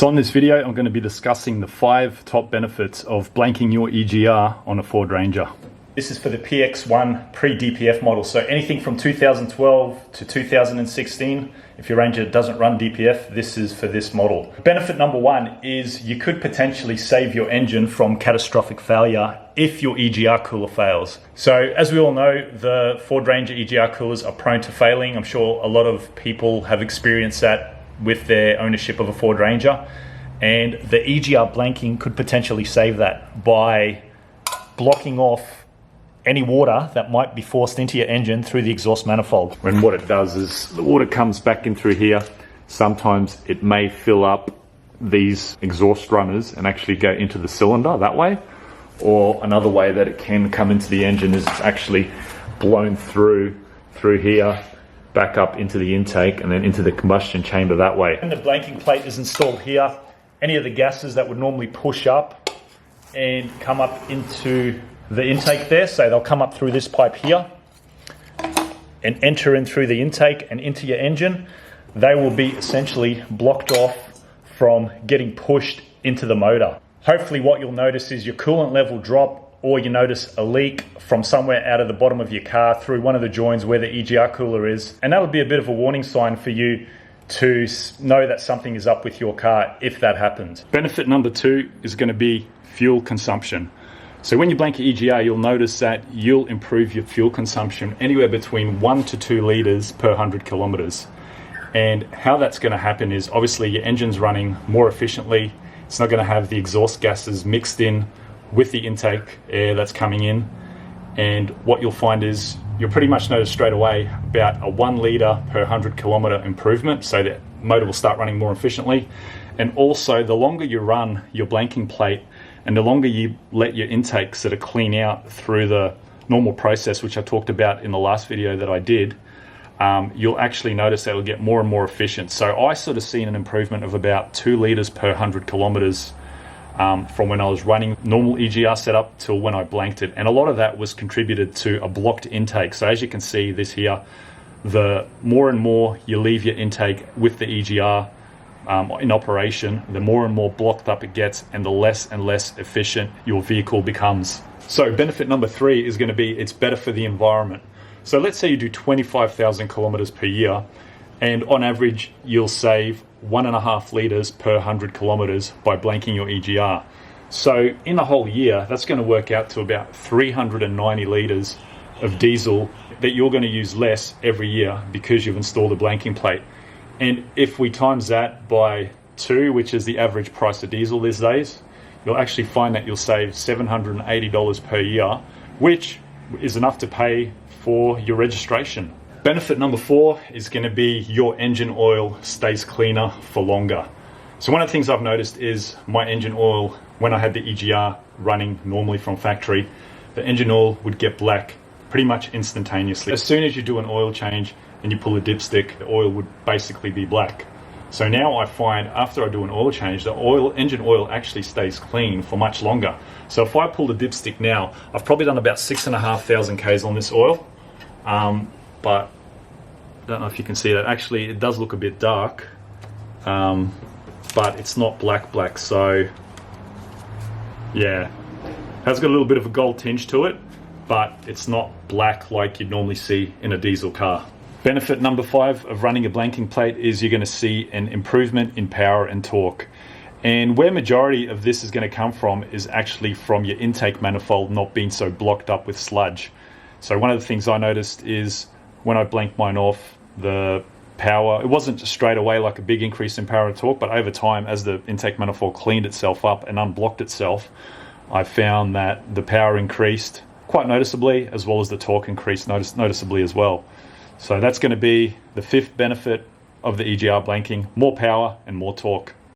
So in this video, I'm going to be discussing the 5 top benefits of blanking your EGR on a Ford Ranger. This is for the PX1 pre-DPF model, so anything from 2012 to 2016. If your Ranger doesn't run DPF, this is for this model. Benefit number 1 is you could potentially save your engine from catastrophic failure if your EGR cooler fails. So as we all know, the Ford Ranger EGR coolers are prone to failing. I'm sure a lot of people have experienced that with their ownership of a Ford Ranger, and the EGR blanking could potentially save that by blocking off any water that might be forced into your engine through the exhaust manifold. And what it does is the water comes back in through here. Sometimes it may fill up these exhaust runners and actually go into the cylinder that way, or another way that it can come into the engine is it's actually blown through here, back up into the intake and then into the combustion chamber that way. When the blanking plate is installed here, any of the gases that would normally push up and come up into the intake there, so they'll come up through this pipe here and enter in through the intake and into your engine, they will be essentially blocked off from getting pushed into the motor. Hopefully what you'll notice is your coolant level drop, or you notice a leak from somewhere out of the bottom of your car through one of the joins where the EGR cooler is. And that would be a bit of a warning sign for you to know that something is up with your car if that happens. Benefit number 2 is going to be fuel consumption. So when you blank your EGR, you'll notice that you'll improve your fuel consumption anywhere between 1 to 2 litres per 100 kilometres. And how that's going to happen is obviously your engine's running more efficiently. It's not going to have the exhaust gases mixed in with the intake air that's coming in, and what you'll find is you'll pretty much notice straight away about a 1 litre per 100 kilometre improvement, so the motor will start running more efficiently. And also the longer you run your blanking plate and the longer you let your intake sort of clean out through the normal process, which I talked about in the last video that I did, you'll actually notice that it'll get more and more efficient. So I sort of seen an improvement of about 2 litres per 100 kilometres from when I was running normal EGR setup till when I blanked it. And a lot of that was contributed to a blocked intake. So as you can see this here, the more and more you leave your intake with the EGR in operation, the more and more blocked up it gets and the less and less efficient your vehicle becomes. So benefit number 3 is going to be it's better for the environment. So let's say you do 25,000 kilometers per year, and on average you'll save 1.5 litres per 100 kilometres by blanking your EGR. So in a whole year, that's going to work out to about 390 litres of diesel that you're going to use less every year because you've installed a blanking plate. And if we times that by 2, which is the average price of diesel these days, you'll actually find that you'll save $780 per year, which is enough to pay for your registration. Benefit number 4 is going to be your engine oil stays cleaner for longer. So one of the things I've noticed is my engine oil, when I had the EGR running normally from factory, the engine oil would get black pretty much instantaneously. As soon as you do an oil change and you pull a dipstick, the oil would basically be black. So now I find after I do an oil change, the engine oil actually stays clean for much longer. So if I pull the dipstick now, I've probably done about 6,500 Ks on this oil. But I don't know if you can see that. Actually, it does look a bit dark, but it's not black. So yeah, has got a little bit of a gold tinge to it, but it's not black like you'd normally see in a diesel car. Benefit number 5 of running a blanking plate is you're going to see an improvement in power and torque. And where majority of this is going to come from is actually from your intake manifold not being so blocked up with sludge. So one of the things I noticed is when I blanked mine off, the power, it wasn't straight away like a big increase in power and torque, but over time as the intake manifold cleaned itself up and unblocked itself, I found that the power increased quite noticeably, as well as the torque increased noticeably as well. So that's going to be the 5th benefit of the EGR blanking: more power and more torque.